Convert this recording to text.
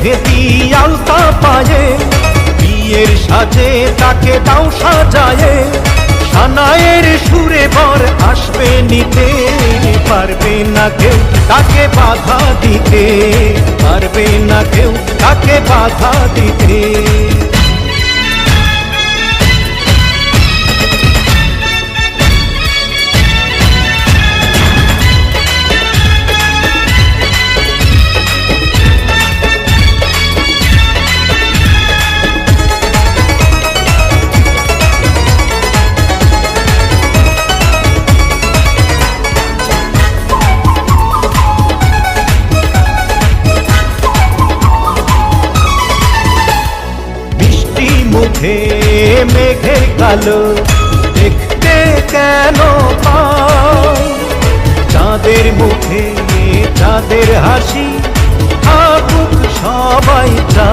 মেহেদি আলতা পায়ে, বিয়ের সাজে তাকে দাও সাজায়ে, সানায়ের সুরে বর আসবে নিতে, পারবে না কেউ তাকে বাধা দিতে, পারবে না কেউ তাকে বাধা দিতে। মুখে মেঘের কালো দেখতে কেন পাই, চাঁদের মুখে চাঁদের হাসি থাকুক সবাই চায়।